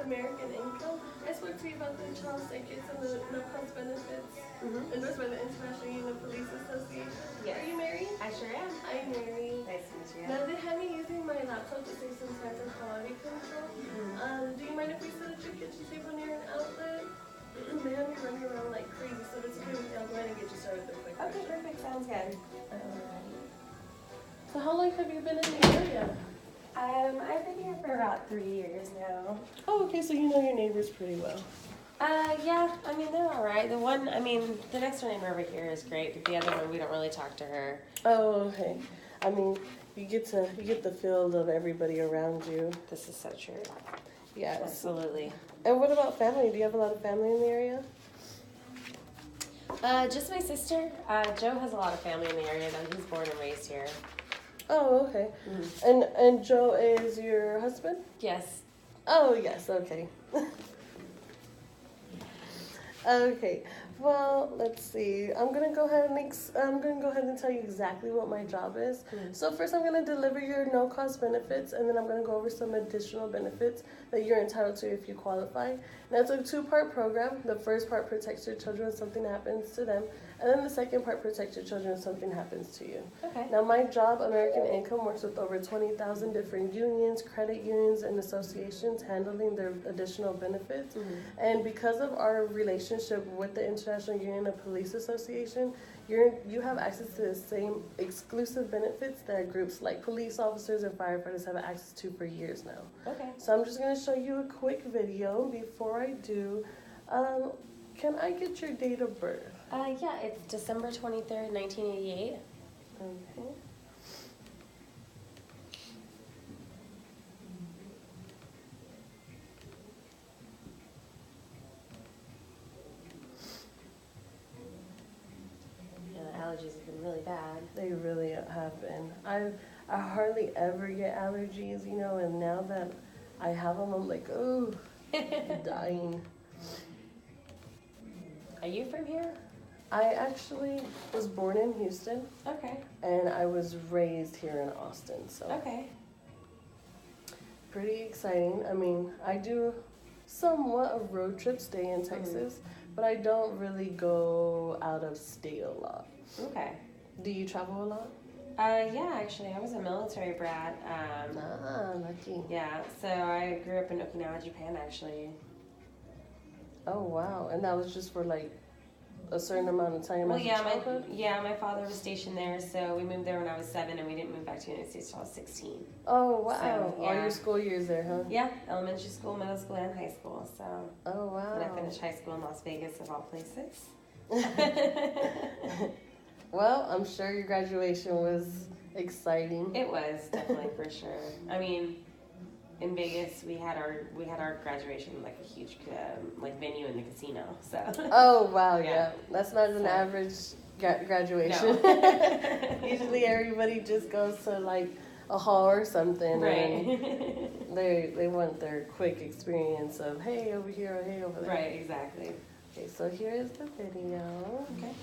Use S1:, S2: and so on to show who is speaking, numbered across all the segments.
S1: American Income. I spoke to you about the child tickets and the no-cost benefits endorsed by the International Union of Police Association.
S2: Yes.
S1: Are you married?
S2: I sure am.
S1: I'm married.
S2: Nice to meet you.
S1: Now they have me using my laptop to save some time for quality control. Do you mind if we sit at your kitchen table near an outlet? They have me running around like crazy, so it's okay with me. I'll go ahead and get you started with a quick
S2: Okay, perfect. Sounds good.
S1: So how long have you been in the area?
S2: I've been here for about 3 years now.
S1: Oh, okay, so you know your neighbors pretty well.
S2: Yeah, I mean, they're all right. The next door neighbor over here is great, but the other one, we don't really talk to her.
S1: Oh, okay. I mean, you get the feel of everybody around you.
S2: This is so true.
S1: Yes.
S2: Absolutely.
S1: And what about family? Do you have a lot of family in the area?
S2: Just my sister. Joe has a lot of family in the area, though. He's born and raised here.
S1: Oh, okay. And Joe is your husband?
S2: Yes.
S1: Oh, yes. Okay. Okay. Well, let's see. I'm gonna go ahead and tell you exactly what my job is. So first, I'm gonna deliver your no-cost benefits, and then I'm gonna go over some additional benefits that you're entitled to if you qualify. Now, it's a 2-part program. The first part protects your children when something happens to them, and then the second part protects your children when something happens to you.
S2: Okay.
S1: Now, my job, American Income, works with over 20,000 different unions, credit unions, and associations handling their additional benefits. And because of our relationship with the International Union of Police Association, you have access to the same exclusive benefits that groups like police officers and firefighters have access to for years now.
S2: Okay.
S1: So I'm just going to show you a quick video. Before I do, can I get your date of birth?
S2: Yeah, it's December 23rd, 1988.
S1: Okay.
S2: Yeah, the allergies have been really bad.
S1: They really have been. I hardly ever get allergies, and now that I have them, I'm like, oh, I'm dying.
S2: Are you from here?
S1: I actually was born in Houston,
S2: Okay.
S1: and I was raised here in Austin, so
S2: Okay.
S1: pretty exciting. I mean, I do somewhat of road trips, stay in Texas, but I don't really go out of state a lot.
S2: Okay.
S1: Do you travel a lot?
S2: Yeah, actually, I was a military brat.
S1: Lucky.
S2: Yeah, so I grew up in Okinawa, Japan, actually.
S1: Oh, wow. And that was just for, like, a certain amount of time
S2: Well,
S1: as a
S2: yeah,
S1: childhood?
S2: my father was stationed there, so we moved there when I was 7, and we didn't move back to the United States until I was 16.
S1: Oh, wow.
S2: So,
S1: All
S2: yeah.
S1: your school years there, huh?
S2: Yeah, elementary school, middle school, and high school. So,
S1: Oh, wow.
S2: and I finished high school in Las Vegas, of all places.
S1: Well, I'm sure your graduation was exciting.
S2: It was definitely for sure. I mean, in Vegas, we had our graduation like a huge like venue in the casino. So.
S1: Oh, wow, yeah.
S2: Yeah.
S1: That's not an average graduation.
S2: No.
S1: Usually everybody just goes to, like, a hall or something.
S2: Right.
S1: And they want their quick experience of, hey, over here, or hey, over there.
S2: Right, exactly.
S1: Okay, so here is the video.
S2: Okay.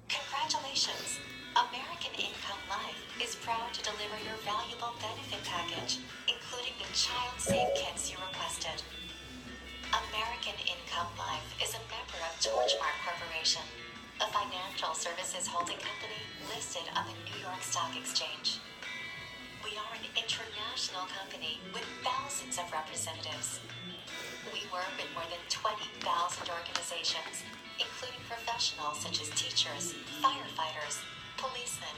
S3: Congratulations! American Income Life is proud to deliver your valuable benefit package, including the Child Safe Kits you requested. American Income Life is a member of Torchmark Corporation, a financial services holding company listed on the New York Stock Exchange. We are an international company with thousands of representatives. We work with more than 20,000 organizations, including professionals such as teachers, firefighters, policemen,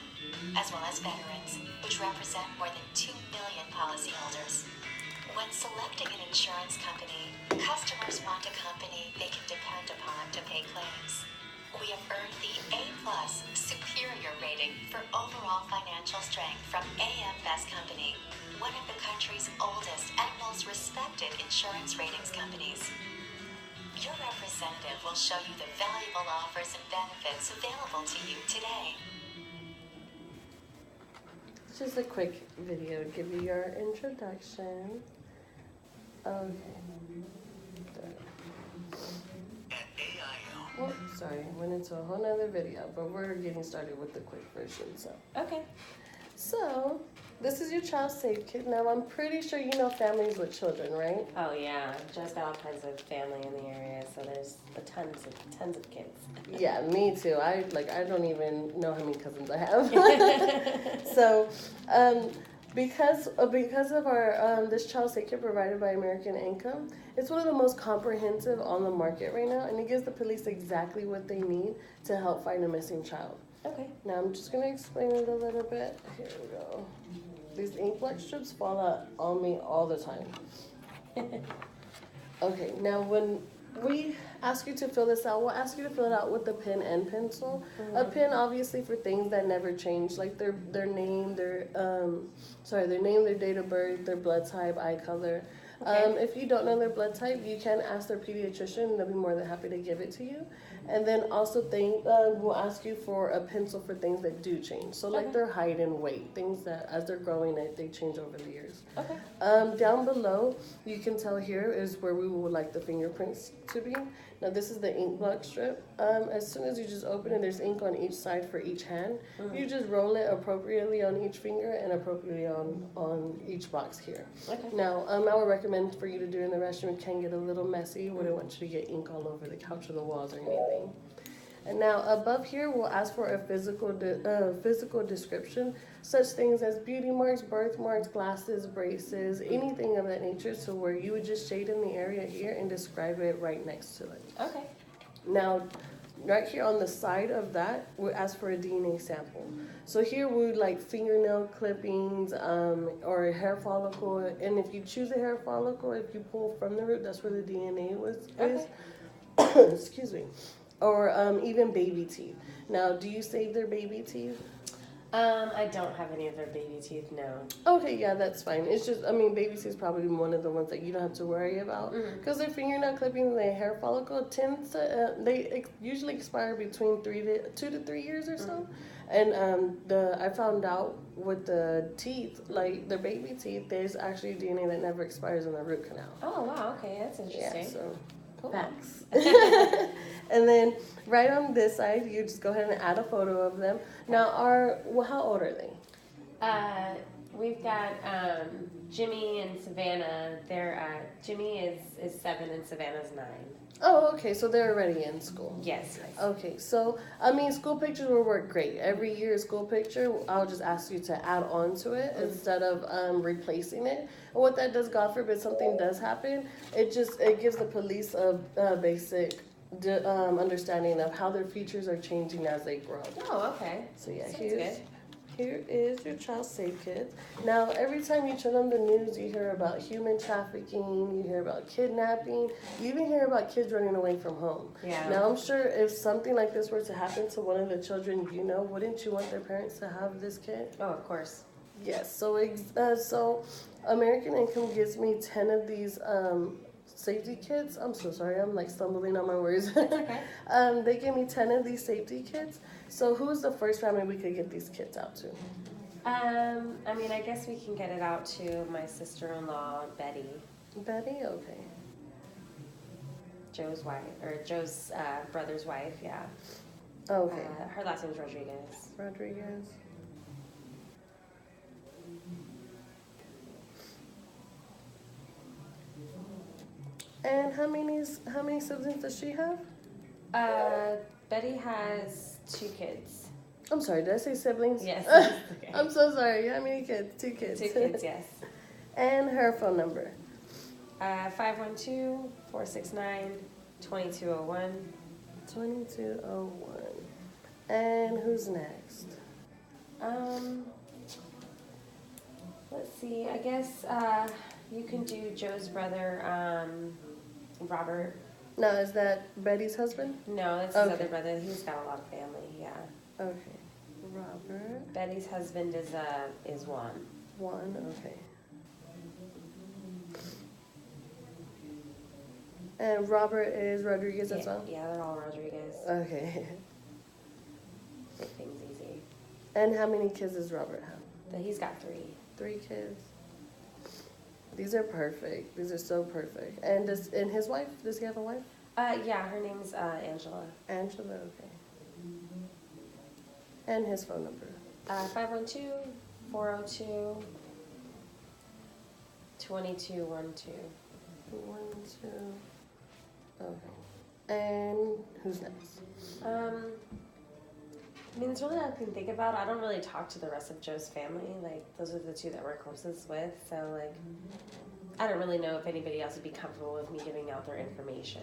S3: as well as veterans, which represent more than 2 million policyholders. When selecting an insurance company, customers want a company they can depend upon to pay claims. We have earned the A+ superior rating for overall financial strength from AM Best Company, one of the country's oldest and most respected insurance ratings companies. Your representative will show you the valuable offers and benefits available to you today.
S1: It's just a quick video to give you your introduction. Okay.
S4: At AIL,
S1: Whoops. Sorry, went into a whole nother video, but we're getting started with the quick version.
S2: Okay.
S1: So this is your child safe kit. Now I'm pretty sure you know families with children, right?
S2: Oh yeah, Joe's got all kinds of family in the area, so there's tons of kids.
S1: Yeah, me too. I don't even know how many cousins I have. So, because of our this child safe kit provided by American Income, it's one of the most comprehensive on the market right now, and it gives the police exactly what they need to help find a missing child.
S2: Okay.
S1: Now I'm just gonna explain it a little bit. Here we go. These ink black strips fall out on me all the time. Okay, now when we ask you to fill this out, we'll ask you to fill it out with a pen and pencil. A pen obviously for things that never change, like their name, their name, their date of birth, their blood type, eye color.
S2: Okay.
S1: If you don't know their blood type, you can ask their pediatrician, and they'll be more than happy to give it to you. And then also we'll ask you for a pencil for things that do change. So like
S2: Okay.
S1: their height and weight, things that as they're growing, they change over the years.
S2: Okay.
S1: Down below, you can tell here is where we would like the fingerprints to be. Now this is the ink block strip. As soon as you just open it, there's ink on each side for each hand. You just roll it appropriately on each finger and appropriately on each box here.
S2: Okay.
S1: Now, I would recommend for you to do it in the restroom. It can get a little messy. Wouldn't want you to get ink all over the couch or the walls or anything. And now above here, we'll ask for a physical description, such things as beauty marks, birthmarks, glasses, braces, anything of that nature. So where you would just shade in the area here and describe it right next to it.
S2: Okay.
S1: Now, right here on the side of that, we'll ask for a DNA sample. So here we would like fingernail clippings or a hair follicle. And if you choose a hair follicle, if you pull from the root, that's where the DNA is. Excuse me. Or even baby teeth. Now, do you save their baby teeth?
S2: I don't have any of their baby teeth, no.
S1: Okay, yeah, that's fine. It's just, baby teeth is probably one of the ones that you don't have to worry about. Because their fingernail clippings and their hair follicle tends to, usually expire between 2 to 3 years or so. And I found out with the teeth, like their baby teeth, there's actually DNA that never expires in the root canal.
S2: Oh, wow, okay, that's interesting.
S1: Yeah, so
S2: Facts.
S1: And then right on this side, you just go ahead and add a photo of them. Now, how old are they?
S2: We've got Jimmy and Savannah. Jimmy is 7 and Savannah's 9.
S1: Oh, okay, so they're already in school.
S2: Yes.
S1: Okay, so, school pictures will work great. Every year, school picture, I'll just ask you to add on to it instead of replacing it. And what that does, God forbid something does happen, it gives the police a basic understanding of how their features are changing as they grow.
S2: Oh, okay.
S1: So yeah,
S2: Sounds good.
S1: here is your child safe kit. Now, every time you turn on the news, you hear about human trafficking, you hear about kidnapping, you even hear about kids running away from home.
S2: Yeah.
S1: Now, I'm sure if something like this were to happen to one of the children you know, wouldn't you want their parents to have this kit?
S2: Oh, of course.
S1: Yes, so American Income gives me 10 of these safety kits. I'm so sorry, I'm like stumbling on my words.
S2: Okay.
S1: They gave me 10 of these safety kits. So who's the first family we could get these kits out to?
S2: I guess we can get it out to my sister-in-law, Betty.
S1: Betty? Okay.
S2: Joe's wife, or Joe's brother's wife, yeah.
S1: Okay.
S2: Her last name's Rodriguez.
S1: Rodriguez. And how many siblings does she have?
S2: Betty has 2 kids.
S1: I'm sorry, did I say siblings?
S2: Yes. Okay.
S1: I'm so sorry. How many kids? 2 kids.
S2: 2 kids, yes.
S1: And her phone number.
S2: 512-469-2201.
S1: 2201. And who's next?
S2: Let's see. I guess you can do Joe's brother, Robert.
S1: Now, is that Betty's husband?
S2: No, that's his
S1: Okay.
S2: other brother. He's got a lot of family. Yeah.
S1: Okay. Robert.
S2: Betty's husband is Juan.
S1: One, okay. And Robert is Rodriguez as well?
S2: Yeah, they're all Rodriguez.
S1: Okay.
S2: Make things easy.
S1: And how many kids does Robert have?
S2: He's got 3.
S1: 3 kids. These are perfect. These are so perfect. And his wife? Does he have a wife?
S2: Yeah, her name's Angela.
S1: Angela, okay. And his phone number.
S2: 512-402-2212.
S1: 212. Okay. And who's next?
S2: I mean, it's really all I can think about. I don't really talk to the rest of Joe's family. Like, those are the two that we're closest with. So, like, I don't really know if anybody else would be comfortable with me giving out their information.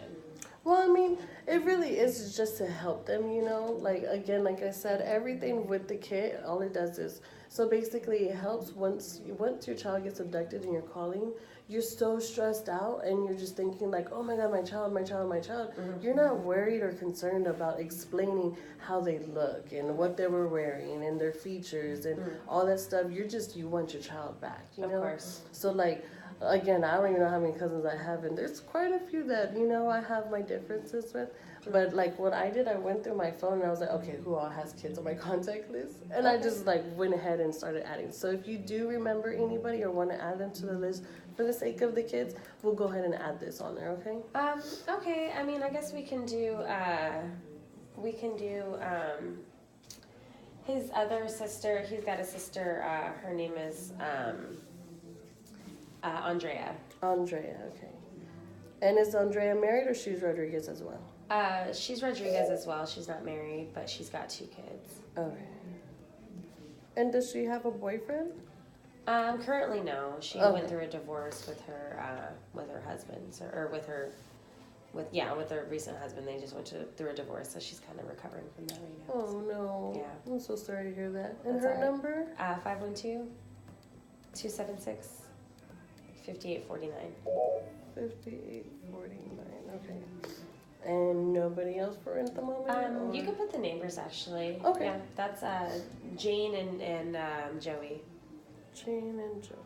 S1: Well, I mean, it really is just to help them, you know? Like, again, like I said, everything with the kit, all it does is, so basically it helps once your child gets abducted and you're calling, you're so stressed out and you're just thinking like, oh my God, my child.
S2: Mm-hmm.
S1: You're not worried or concerned about explaining how they look and what they were wearing and their features and all that stuff. You want your child back, you know?
S2: Of course.
S1: So like, again, I don't even know how many cousins I have, and there's quite a few that, you know, I have my differences with. But like what I did, I went through my phone and I was like, okay, who all has kids on my contact list? And I just like went ahead and started adding. So if you do remember anybody or want to add them to the list for the sake of the kids, we'll go ahead and add this on there, okay?
S2: Okay, I mean, I guess we can do, his other sister. He's got a sister, her name is, Andrea.
S1: Andrea, okay. And is Andrea married or she's Rodriguez as well?
S2: She's Rodriguez as well. She's not married, but she's got 2 kids.
S1: Okay. And does she have a boyfriend?
S2: Currently no. She
S1: Okay.
S2: went through a divorce with her husband, with her recent husband. They just went through a divorce, so she's kind of recovering from that right now.
S1: Oh no.
S2: Yeah.
S1: I'm so sorry to hear that. And
S2: That's
S1: her
S2: all right.
S1: number?
S2: 512-276-5849.
S1: 5849. Okay. And nobody else for at the moment? or-
S2: You can put the neighbors actually.
S1: Okay.
S2: Yeah, that's Jane and Joey.
S1: Jane and Joey.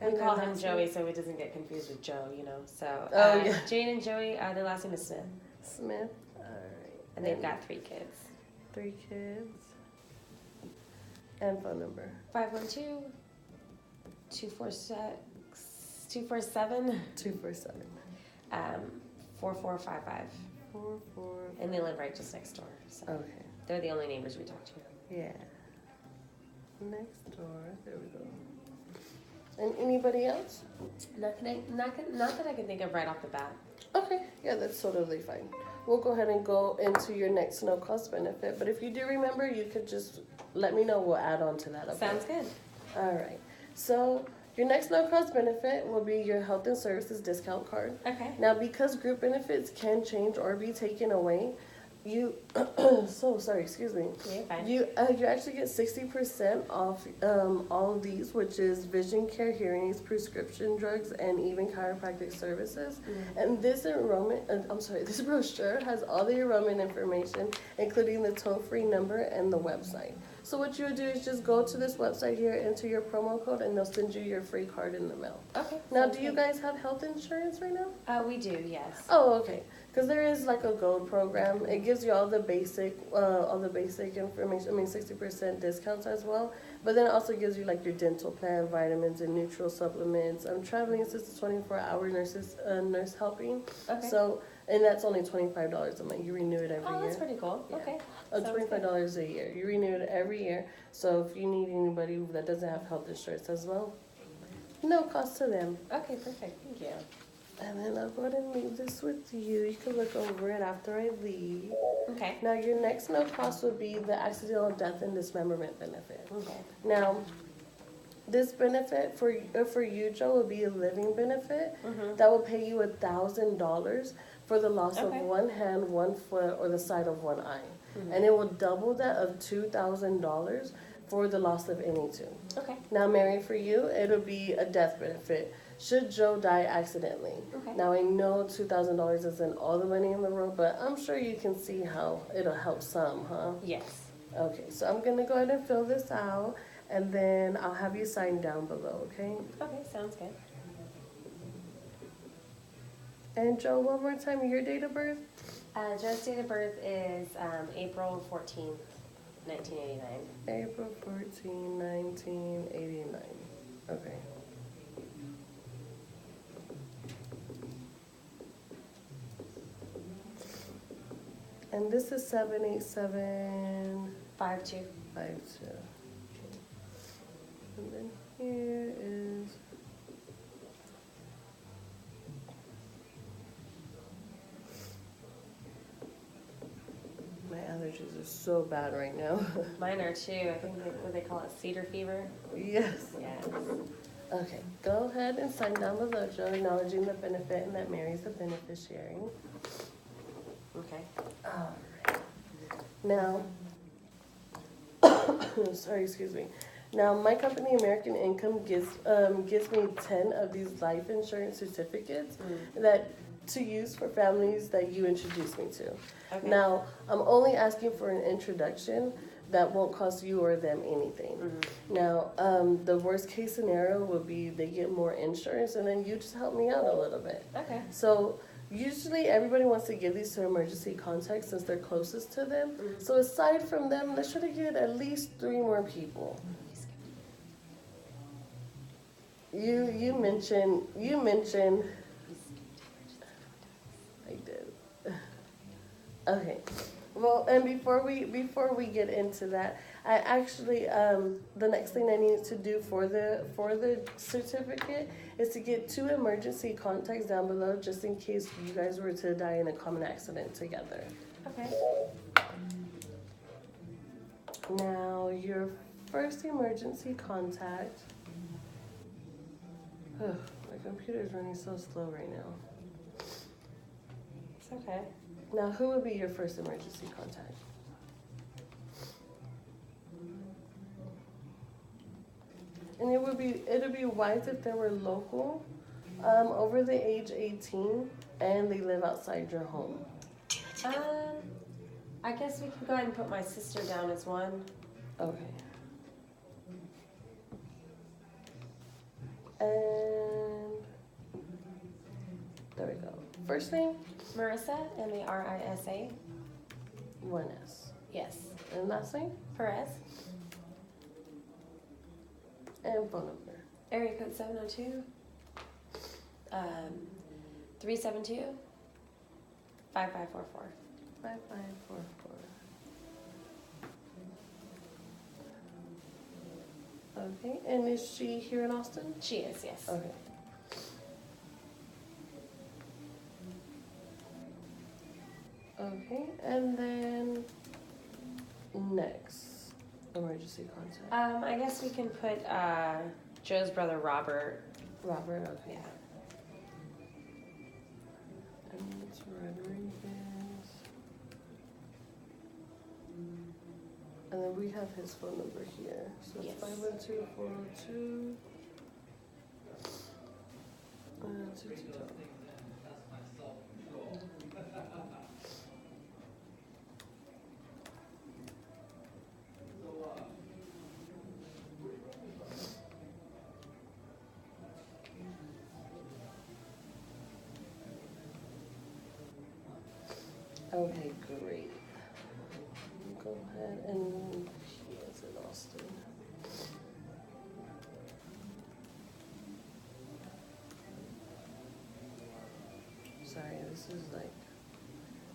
S2: We
S1: And
S2: call
S1: their
S2: him
S1: last
S2: Joey
S1: name?
S2: so he doesn't get confused with Joe, you know. So
S1: Oh, yeah.
S2: Jane and Joey, their last name is Smith,
S1: Smith. Alright.
S2: and they've got 3 kids.
S1: 3 kids. And phone number.
S2: 512-247
S1: 247.
S2: 4455,
S1: 44.
S2: and they live right just next door. So
S1: Okay.
S2: they're the only neighbors we talk to.
S1: Yeah. Next door. There we go. And anybody else?
S2: Not that I can think of right off the bat.
S1: Okay, yeah, that's totally fine. We'll go ahead and go into your next no cost benefit. But if you do remember, you could just let me know. We'll add on to that. Okay?
S2: Sounds good.
S1: All right. So your next no cost benefit will be your health and services discount card.
S2: Okay.
S1: Now, because group benefits can change or be taken away, you excuse me.
S2: Yeah, fine.
S1: You actually get 60% off all of these, which is vision care, hearing aids, prescription drugs, and even chiropractic services. And this this brochure has all the enrollment information, including the toll-free number and the website. So what you would do is just go to this website here, enter your promo code, and they'll send you your free card in the mail.
S2: Okay.
S1: Now,
S2: sounds
S1: do you
S2: good.
S1: guys have health insurance right now?
S2: We do, yes.
S1: Oh, okay. Because there is like a gold program. It gives you all the basic information. I mean, 60% discounts as well. But then it also gives you like your dental plan, vitamins, and neutral supplements. Traveling assistance, 24-hour nurse helping.
S2: Okay.
S1: So, and that's only $25 a month. You renew it every year.
S2: Oh, that's pretty cool.
S1: Yeah.
S2: Okay. Sounds good.
S1: $25 a year. You renew it every year. So if you need anybody that doesn't have health insurance as well, no cost to them.
S2: Okay, perfect. Thank you.
S1: And then I'll go ahead and leave this with you. You can look over it after I leave.
S2: Okay.
S1: Now, your next no cost would be the accidental death and dismemberment benefit.
S2: Okay.
S1: Now, this benefit for you, Joe, will be a living benefit that will pay you $1,000 for the loss of
S2: Okay.
S1: one hand, one foot, or the side of one eye. And it will double that of $2,000 for the loss of any 2.
S2: Okay.
S1: Now, Mary, for you, it'll be a death benefit should Joe die accidentally.
S2: Okay.
S1: Now, I know $2,000 isn't all the money in the world, but I'm sure you can see how it'll help some, huh?
S2: Yes.
S1: Okay, so I'm going to go ahead and fill this out, and then I'll have you sign down below, okay?
S2: Okay, sounds good.
S1: And Joe, one more time, your date of birth?
S2: Joe's date of birth is April 14th, 1989.
S1: April 14, 1989. Okay. And this is 78752.
S2: 52.
S1: And then here is my allergies are so bad right now.
S2: Mine are too. I think what they call it, cedar fever.
S1: Yes.
S2: Yes.
S1: Okay, go ahead and sign down below, Joe, acknowledging the benefit and that Mary's the beneficiary.
S2: Okay.
S1: All right. Now, sorry, excuse me. Now, my company, American Income, gives me 10 of these life insurance certificates that to use for families that you introduce me to.
S2: Okay.
S1: Now, I'm only asking for an introduction that won't cost you or them anything. Now, the worst case scenario would be they get more insurance and then you just help me out a little bit.
S2: Okay.
S1: So usually everybody wants to give these to emergency contacts since they're closest to them. So aside from them, let's try to get at least 3 more people. You mentioned I did. Okay. Well, and before we get into that, I actually the next thing I need to do for the certificate is to get 2 emergency contacts down below just in case you guys were to die in a common accident together.
S2: Okay.
S1: Now, your first emergency contact. Ugh, my computer's running so slow right now.
S2: It's okay.
S1: Now, who would be your first emergency contact? And it'd be wise if they were local, over the age 18, and they live outside your home.
S2: I guess we can go ahead and put my sister down as one.
S1: Okay. And there we go. First name?
S2: Marissa, Marisa.
S1: 1S.
S2: Yes.
S1: And last name?
S2: Perez.
S1: And phone number.
S2: Area code 702. 372. 5544.
S1: 5544. Okay, and is she here in Austin?
S2: She is, yes.
S1: Okay. Okay, and then next emergency contact.
S2: I guess we can put Joe's brother Robert.
S1: Robert, okay.
S2: Yeah.
S1: And it's Rodriguez. And then we have his phone number here. So it's
S2: Yes.
S1: 512-402. 222. Okay, great. Go ahead and he is in Austin. Sorry, this is like,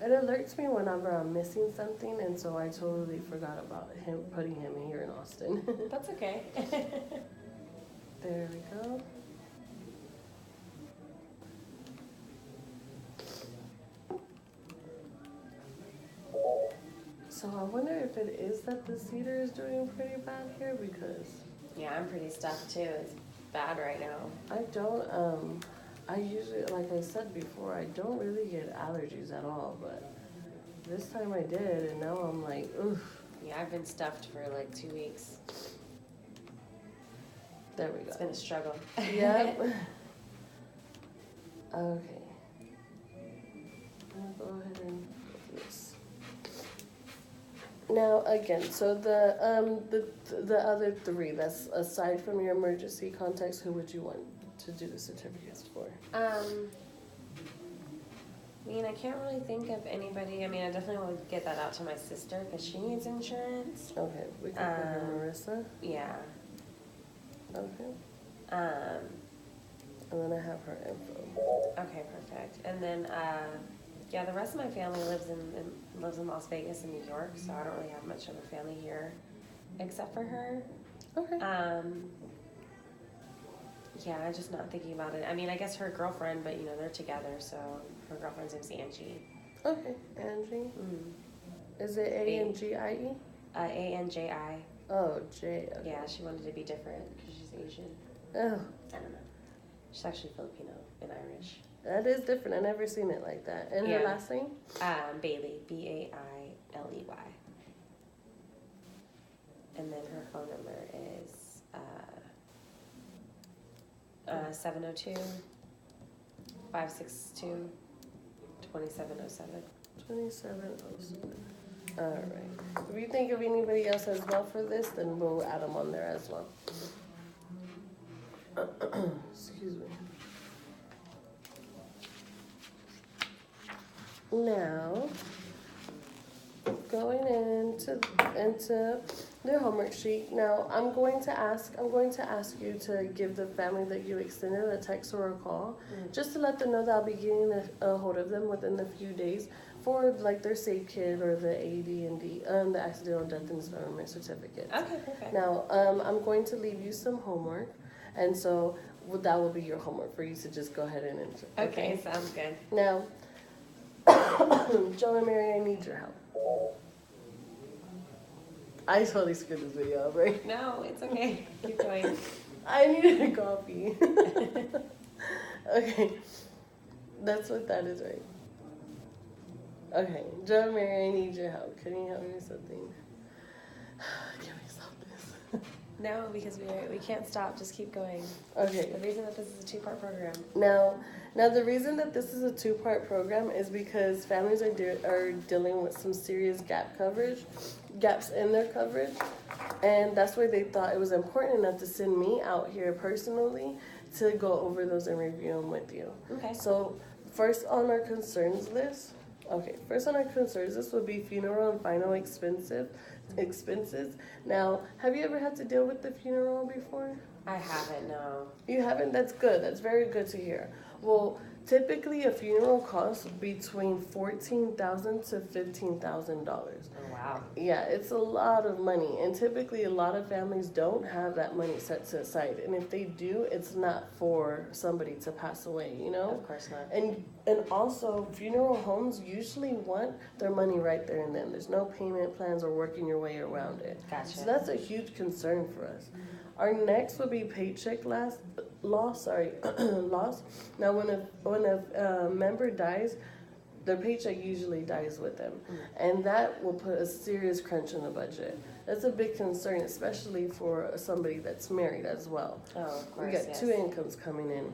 S1: it alerts me whenever I'm missing something, and so I totally forgot about him putting him here in Austin.
S2: That's okay.
S1: There we go. So I wonder if it is that the cedar is doing pretty bad here because
S2: Yeah, I'm pretty stuffed too. It's bad right now.
S1: I don't, I usually, like I said before, I don't really get allergies at all, but this time I did, and now I'm like, oof.
S2: Yeah, I've been stuffed for like 2 weeks.
S1: There we
S2: It's
S1: go.
S2: been a struggle.
S1: Yep. Okay. I'll go ahead and do this. Now again, so the other 3, that's aside from your emergency contacts, who would you want to do the certificates for?
S2: I mean, I can't really think of anybody. I mean, I definitely would get that out to my sister because she needs insurance.
S1: Okay, we can put her Marissa.
S2: Yeah.
S1: Okay.
S2: Um,
S1: And then I have her info.
S2: okay, perfect. And then Yeah, the rest of my family lives in Las Vegas and New York, so I don't really have much of a family here, except for her.
S1: Okay.
S2: Yeah, I'm just not thinking about it. I mean, I guess her girlfriend, but you know they're together, so her girlfriend's name's Angie.
S1: Okay, Angie. Is it Angie?
S2: Anji.
S1: Oh, J. Okay.
S2: Yeah, she wanted to be different because she's Asian.
S1: Oh,
S2: I don't know. She's actually Filipino and Irish.
S1: that is different. I never seen it like that. And her
S2: Yeah.
S1: last name?
S2: Bailey, Bailey. And then her phone number is 702 562 2707.
S1: 2707. All right. If you think of anybody else as well for this, then we'll add them on there as well. Excuse me. Now, going into their homework sheet. Now, I'm going to ask you to give the family that you extended a text or a call, just to let them know that I'll be getting a hold of them within a few days for like their Safe Kid or the AD&D, the Accidental Death and Dismemberment Certificate.
S2: Okay, perfect.
S1: Now, I'm going to leave you some homework, and so that will be your homework for you to just go ahead and enter.
S2: Okay, sounds good.
S1: Now, Joe and Mary, I need your help. I totally screwed this video up, right?
S2: No, it's okay. Keep going.
S1: I needed a coffee. Okay, that's what that is, right? Okay, Joe and Mary, I need your help. Can you help me with something? Can we stop this?
S2: No, because we can't stop. Just keep going.
S1: Okay.
S2: The reason that this is a two-part program.
S1: Now, the reason that this is a two-part program is because families are dealing with some serious gaps in their coverage, and that's why they thought it was important enough to send me out here personally to go over those and review them with you.
S2: Okay.
S1: So, first on our concerns list would be funeral and final expenses. Now, have you ever had to deal with the funeral before?
S2: I haven't, no.
S1: You haven't? That's good. That's very good to hear. Well, typically a funeral costs between $14,000 to $15,000.
S2: Oh, wow.
S1: Yeah, it's a lot of money, and typically a lot of families don't have that money set to aside. And if they do, it's not for somebody to pass away, you know?
S2: Of course not.
S1: And also, funeral homes usually want their money right there and then. There's no payment plans or working your way around it.
S2: Gotcha.
S1: So that's a huge concern for us. Our next would be paycheck loss. Now, when a member dies, their paycheck usually dies with them, and that will put a serious crunch in the budget. That's a big concern, especially for somebody that's married as well.
S2: Oh, of course,
S1: We got
S2: yes.
S1: two incomes coming in.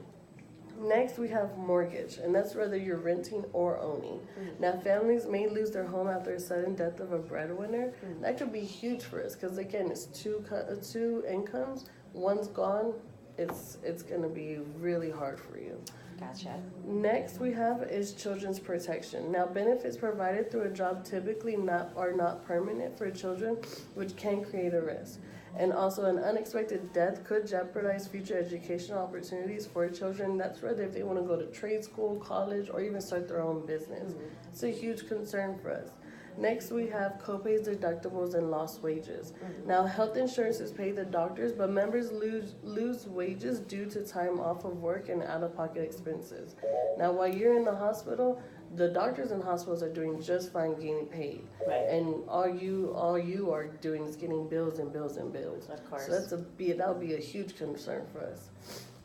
S1: Next, we have mortgage, and that's whether you're renting or owning. Now, families may lose their home after a sudden death of a breadwinner. That could be huge for us because, again, it's two incomes. One's gone. It's going to be really hard for you.
S2: Gotcha.
S1: Next we have is children's protection. Now, benefits provided through a job typically are not permanent for children, which can create a risk. And also, an unexpected death could jeopardize future educational opportunities for children. That's whether if they want to go to trade school, college, or even start their own business. It's a huge concern for us. Next, we have copays, deductibles, and lost wages. Now, health insurance is paid to doctors, but members lose wages due to time off of work and out-of-pocket expenses. Now, while you're in the hospital, the doctors in hospitals are doing just fine getting paid.
S2: Right.
S1: And all you are doing is getting bills and bills and bills.
S2: Of course.
S1: So that'll be a huge concern for us.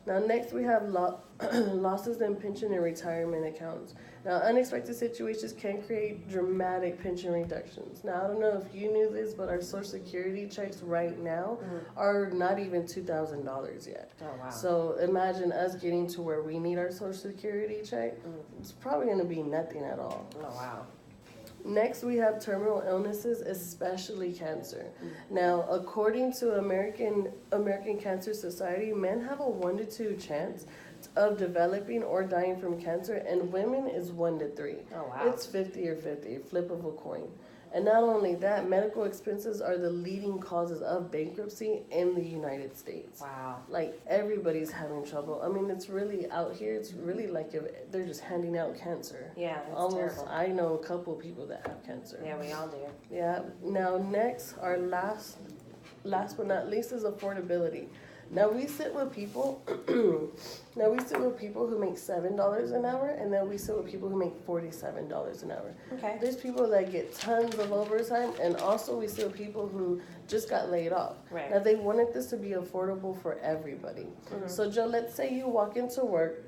S1: Now, next we have losses in pension and retirement accounts. Now, unexpected situations can create dramatic pension reductions. Now, I don't know if you knew this, but our Social Security checks right now are not even $2,000 yet.
S2: Oh, wow.
S1: So imagine us getting to where we need our Social Security check. It's probably going to be nothing at all.
S2: Oh, wow.
S1: Next, we have terminal illnesses, especially cancer. Now, according to American Cancer Society, men have a 1 to 2 chance of developing or dying from cancer, and women is 1 to 3.
S2: Oh, wow.
S1: It's 50 or 50, flip of a coin. And not only that, medical expenses are the leading causes of bankruptcy in the United States.
S2: Wow.
S1: Like, everybody's having trouble. I mean, it's really out here, it's really like if they're just handing out cancer.
S2: Yeah, it's
S1: Almost,
S2: terrible.
S1: I know a couple of people that have cancer.
S2: Yeah, we all do.
S1: Yeah. Now, next, our last but not least is affordability. Now we sit with people. Now we sit with people who make $7 an hour, and then we sit with people who make $47 an hour.
S2: Okay.
S1: There's people that get tons of overtime, and also we sit with people who just got laid off.
S2: Right.
S1: Now they wanted this to be affordable for everybody.
S2: Mhm.
S1: So Joe, let's say you walk into work,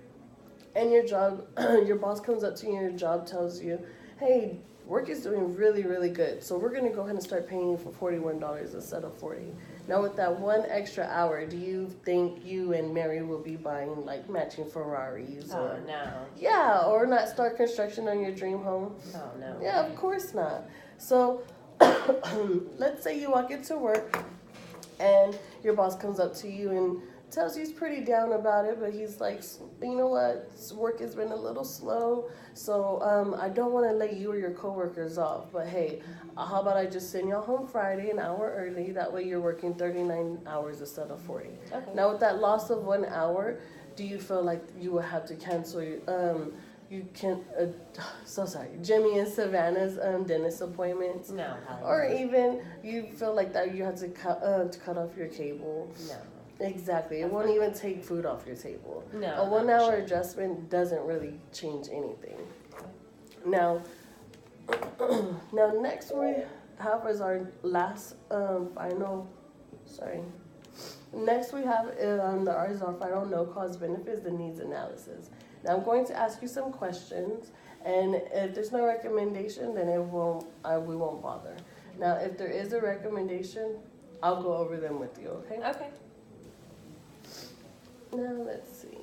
S1: and your job, your boss comes up to you, and your job tells you, "Hey, work is doing really, really good. So we're gonna go ahead and start paying you for $41 instead of $40." Now with that one extra hour, do you think you and Mary will be buying like matching Ferraris
S2: Oh,
S1: or
S2: no.
S1: yeah, or not start construction on your dream home?
S2: Oh, no.
S1: Yeah, of course not. So let's say you walk into work and your boss comes up to you and tells you he's pretty down about it, but he's like, you know what, work has been a little slow, so I don't want to lay you or your coworkers off, but hey, how about I just send y'all home Friday an hour early, that way you're working 39 hours instead of 40.
S2: Okay.
S1: Now with that loss of 1 hour, do you feel like you will have to cancel your, you can, so sorry, Jimmy and Savannah's dentist appointments?
S2: No, Holly.
S1: Or even you feel like that you have to cut off your cable?
S2: No.
S1: Exactly. It won't even take food off your table.
S2: No.
S1: A 1 hour adjustment doesn't really change anything. Now, now next we have as our last final. Sorry. Next we have is our final no cost benefits, the needs analysis. Now I'm going to ask you some questions, and if there's no recommendation, then we won't bother. Now, if there is a recommendation, I'll go over them with you. Okay.
S2: Okay.
S1: Now let's see.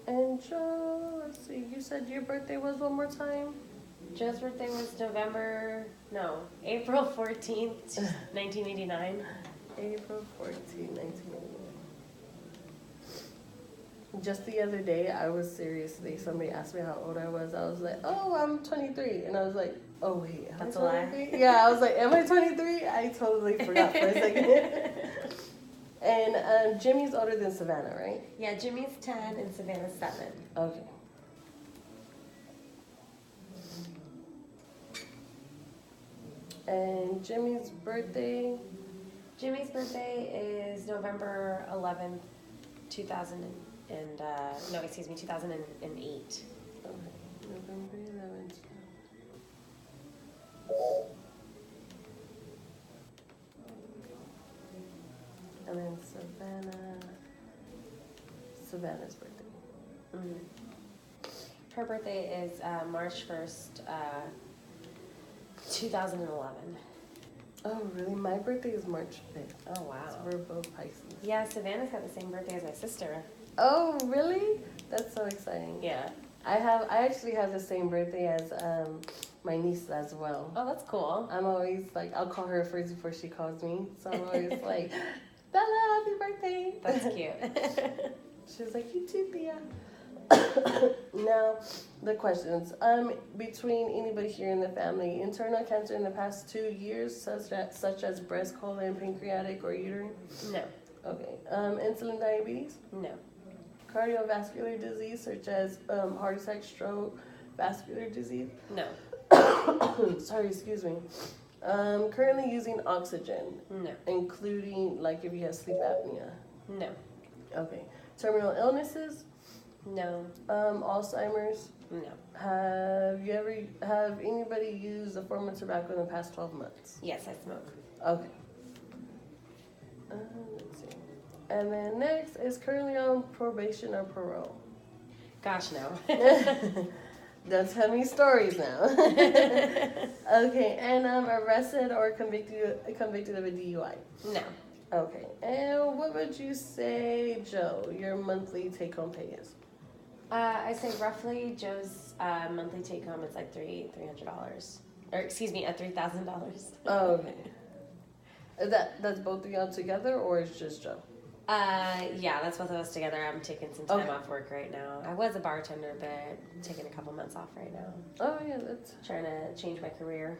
S1: And Joe, let's see. You said your birthday was one more time?
S2: Joe's birthday was April 14th, 1989.
S1: April 14, 1989. Just the other day, somebody asked me how old I was. I was like, oh, I'm 23. And I was like, oh, wait.
S2: That's a lie.
S1: 23? Yeah, I was like, am I 23? I totally forgot for a second. And Jimmy's older than Savannah, right?
S2: Yeah, Jimmy's 10 and Savannah's 7.
S1: Okay. And Jimmy's birthday?
S2: Jimmy's birthday is November 11th, 2008.
S1: Okay, November 11th. And then Savannah's birthday.
S2: Mm-hmm. Her birthday is March 1st, 2011.
S1: Oh, really? My birthday is March 5th.
S2: Oh, wow.
S1: So we're both Pisces.
S2: Yeah, Savannah's got the same birthday as my sister.
S1: Oh, really? That's so exciting.
S2: Yeah.
S1: I actually have the same birthday as my niece as well.
S2: Oh, that's cool.
S1: I'm always like, I'll call her first before she calls me. So I'm always like, Bella, happy birthday.
S2: That's cute.
S1: She was like, you too, Thea. Now, the questions. Between anybody here in the family, internal cancer in the past 2 years, such as breast, colon, pancreatic, or uterine?
S2: No.
S1: Okay. Insulin diabetes?
S2: No.
S1: Cardiovascular disease, such as heart attack, stroke, vascular disease?
S2: No.
S1: Sorry, excuse me. Currently using oxygen,
S2: No.
S1: including like if you have sleep apnea.
S2: No.
S1: Okay. Terminal illnesses?
S2: No.
S1: Alzheimer's?
S2: No.
S1: Have anybody used a form of tobacco in the past 12 months?
S2: Yes, I smoke.
S1: Okay. Let's see. And then next is currently on probation or parole.
S2: Gosh, no.
S1: Don't tell me stories now. Okay, and arrested or convicted of a DUI.
S2: No.
S1: Okay, and what would you say, Joe, your monthly take-home pay is?
S2: I say roughly Joe's monthly take home is like $300, or excuse me, $3,000.
S1: Oh, okay. That's both of y'all together, or it's just Joe?
S2: Yeah, that's both of us together. I'm taking some time
S1: Okay.
S2: off work right now. I was a bartender, but I'm taking a couple months off right now.
S1: Oh yeah, that's.
S2: Trying to change my career.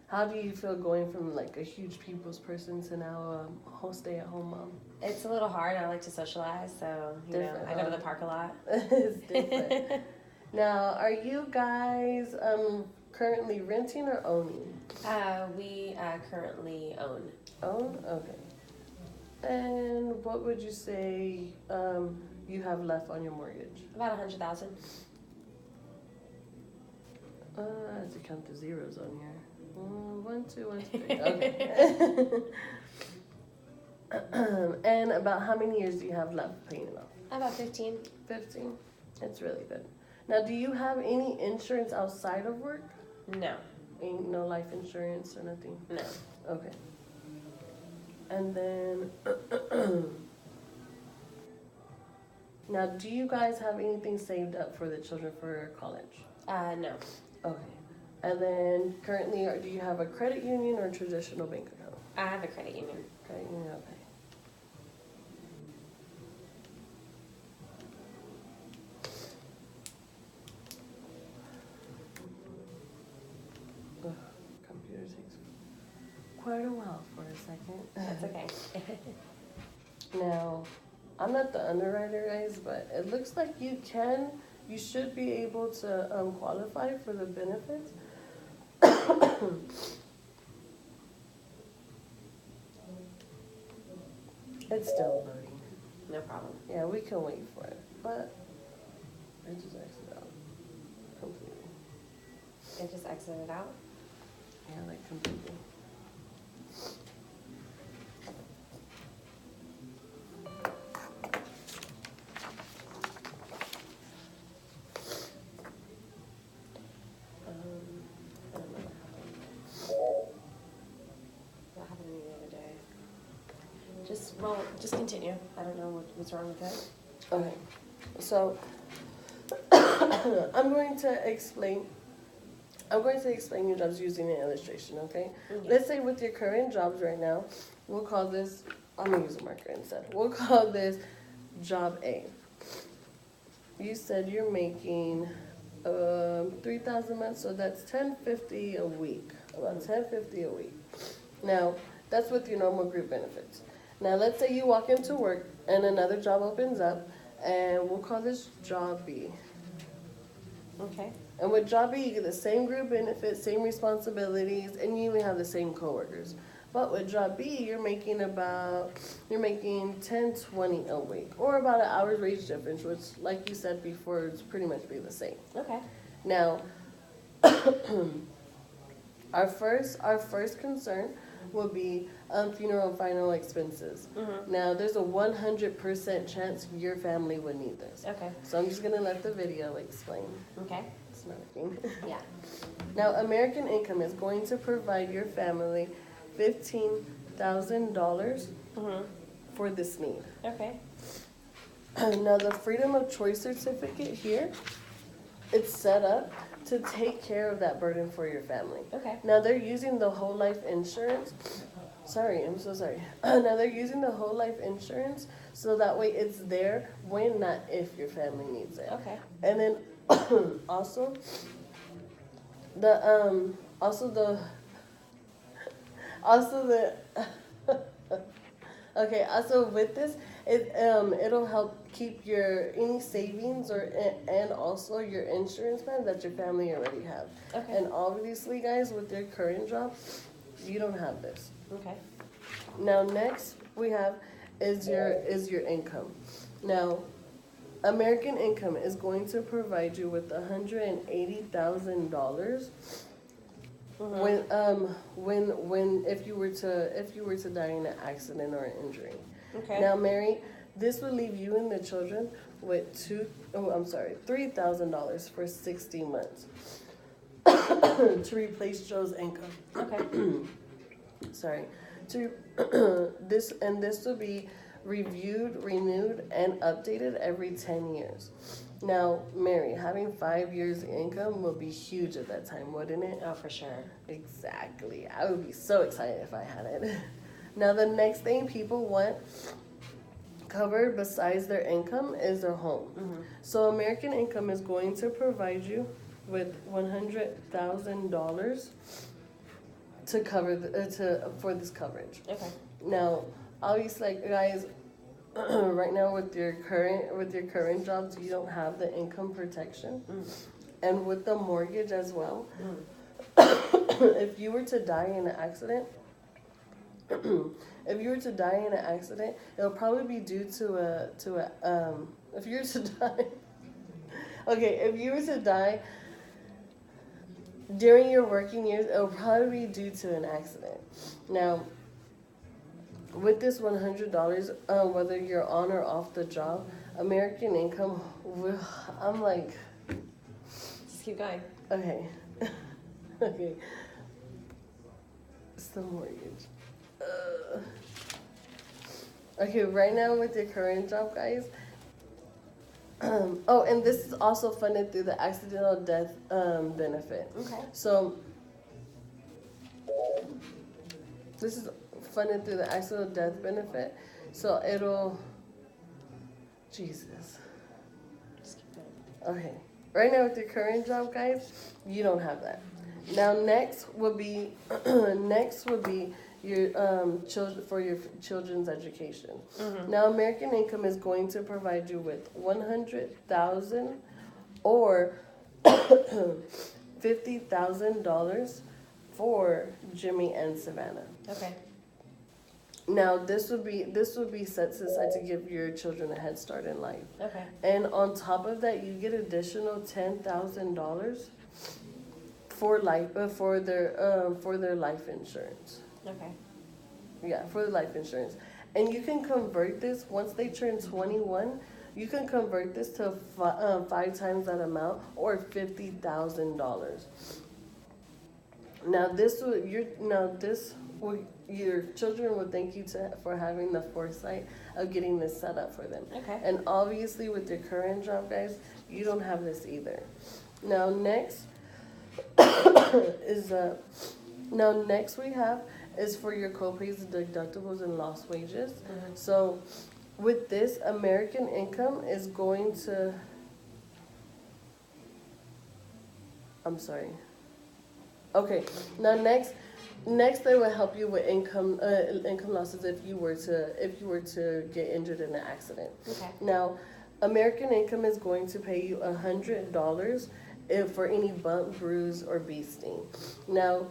S1: How do you feel going from like a huge people's person to now a whole stay-at-home mom?
S2: It's a little hard. I like to socialize, so you know,
S1: Different,
S2: I go to
S1: huh?
S2: the park a lot.
S1: It's different. Now, are you guys currently renting or owning?
S2: We currently own.
S1: Own? Okay. And what would you say you have left on your mortgage?
S2: About 100,000.
S1: I have to count the zeros on here. 1, 2, 1, 2, 3. Okay. And about how many years do you have left paying it off?
S2: About 15.
S1: 15. It's really good. Now, do you have any insurance outside of work?
S2: No,
S1: Ain't no life insurance or nothing?
S2: no.
S1: Okay. And then, now, do you guys have anything saved up for the children for college?
S2: No.
S1: Okay. And then, currently, do you have a credit union or traditional bank account?
S2: I have a credit union.
S1: Credit union, okay. Ugh, computer takes quite a while for a second.
S2: That's okay.
S1: Now, I'm not the underwriter, guys, but it looks like you should be able to qualify for the benefits. It's still loading.
S2: No problem.
S1: Yeah, we can wait for it, but I just exited out completely.
S2: It just exited out.
S1: Yeah, like completely.
S2: I don't know what happened to me the other day. Just continue. I don't know what's wrong with it.
S1: Okay, so I'm going to explain your jobs using an illustration, okay?
S2: Mhm.
S1: Let's say with your current jobs right now, we'll call this, I'm gonna use a marker instead. We'll call this job A. You said you're making 3,000 a month, so that's $10.50 a week, about $10.50 a week. Now, that's with your normal group benefits. Now, let's say you walk into work and another job opens up, and we'll call this job B.
S2: Okay.
S1: And with job B, you get the same group benefits, same responsibilities, and you even have the same coworkers. But with job B, you're making $10.20 a week, or about an hour's wage difference, which, like you said before, is pretty much be the same.
S2: Okay.
S1: Now, our first concern will be funeral and final expenses.
S2: Mhm.
S1: Now, there's a 100% chance your family would need this.
S2: Okay.
S1: So I'm just gonna let the video explain.
S2: Okay.
S1: It's not working.
S2: Yeah.
S1: Now, American Income is going to provide your family $15,000
S2: Mhm.
S1: for this need.
S2: Okay.
S1: Now, the Freedom of Choice certificate here, it's set up to take care of that burden for your family.
S2: Okay.
S1: Now, they're using the whole life insurance. Sorry, I'm so sorry. Now, they're using the whole life insurance so that way it's there when, not if, your family needs it.
S2: Okay.
S1: And then also the okay, also with this, it'll help keep your any savings and also your insurance plan that your family already have.
S2: Okay.
S1: And obviously, guys, with your current job, you don't have this.
S2: Okay.
S1: Now, next we have is your income. Now, American Income is going to provide you with $180,000 when if you were to die in an accident or an injury.
S2: Okay.
S1: Now, Mary, this would leave you and the children with $3,000 for 60 months to replace Joe's income.
S2: Okay.
S1: Sorry, this will be reviewed, renewed, and updated every 10 years. Now, Mary, having 5 years income will be huge at that time, wouldn't it?
S2: Oh, for sure.
S1: Exactly. I would be so excited if I had it. Now, the next thing people want covered besides their income is their home. So American Income is going to provide you with $100,000 to cover for this coverage.
S2: Okay.
S1: Now, obviously, like, guys, right now with your current jobs, you don't have the income protection, and with the mortgage as well. If you were to die in an accident, it'll probably be due to a if you were to die. Okay, if you were to die during your working years, it'll probably be due to an accident. Now, with this $100, whether you're on or off the job, American Income will, I'm like,
S2: Just keep going.
S1: okay, okay, it's the mortgage. Okay, right now with your current job, guys. Oh, and this is also funded through the accidental death benefit.
S2: Okay.
S1: So this is funded through the accidental death benefit. So it'll, Jesus.
S2: Just keep going.
S1: Okay. Right now with your current job, guys, you don't have that. Now next would be your children's education. Now American Income is going to provide you with $100,000 or $50,000 for Jimmy and Savannah.
S2: Okay.
S1: Now this would be set aside to give your children a head start in life.
S2: Okay.
S1: And on top of that, you get additional $10,000 for their life insurance.
S2: Okay.
S1: Yeah, for the life insurance. And you can convert this once they turn 21. You can convert this to 5 times that amount, or $50,000. Now your children would thank you for having the foresight of getting this set up for them.
S2: Okay.
S1: And obviously, with your current job, guys, you don't have this either. Now next next we have is for your co-pays, deductibles, and lost wages. So with this, American Income is going to, I'm sorry. Okay, now next they will help you with income losses if you were to get injured in an accident.
S2: Okay.
S1: Now, American Income is going to pay you $100 for any bump, bruise, or bee sting. Now,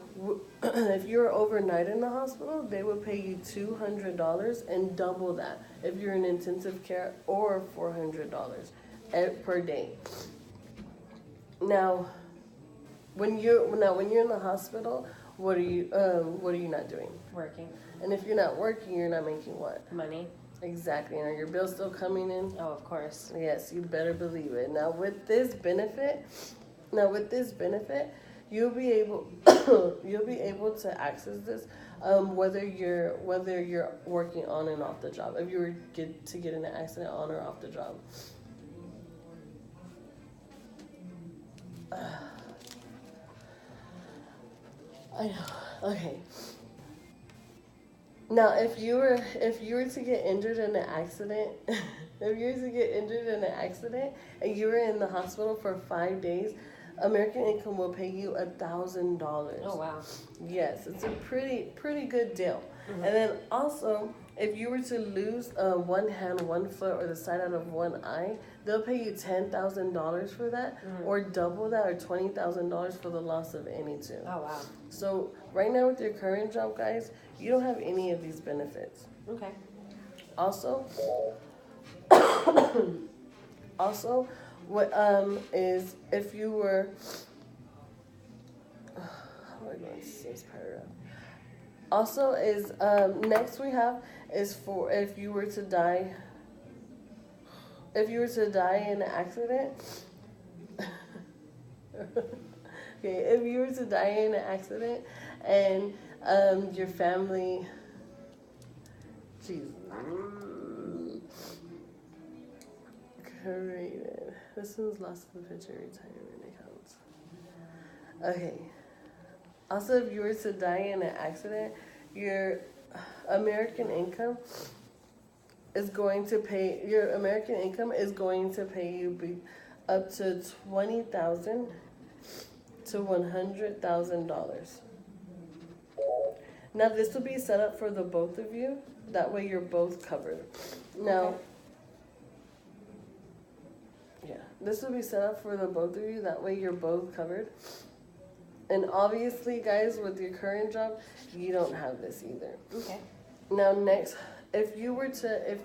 S1: if you're overnight in the hospital, they will pay you $200 and double that if you're in intensive care, or $400 per day. Now, when you're in the hospital, what are you not doing?
S2: Working.
S1: And if you're not working, you're not making what?
S2: Money.
S1: Exactly. And are your bills still coming in?
S2: Oh, of course.
S1: Yes, you better believe it. Now with this benefit, you'll be able to access this whether you're working on and off the job. If you were to get in an accident on or off the job. I know. Okay. Now, if you were to get injured in an accident, and you were in the hospital for 5 days, American Income will pay you $1,000.
S2: Oh wow.
S1: Yes, it's a pretty good deal. And then also, if you were to lose one hand, one foot, or the side out of one eye, they'll pay you $10,000 for that, or double that, or $20,000 for the loss of any two.
S2: Oh wow.
S1: So right now with your current job, guys, you don't have any of these benefits.
S2: Okay.
S1: Also, what is if you were, how do I go into this paragraph? Also is next we have is for if you were to die in an accident. Okay, if you were to die in an accident and your family, Jesus, created. This one's lost in the future retirement accounts. Okay. Also, if you were to die in an accident, your American income is going to pay your American income is going to pay you up to $20,000 to $100,000. Now this will be set up for the both of you. That way you're both covered. Now,
S2: Okay.
S1: yeah, this will be set up for the both of you. That way you're both covered. And obviously, guys, with your current job, you don't have this either.
S2: Okay.
S1: Now, next, if you were to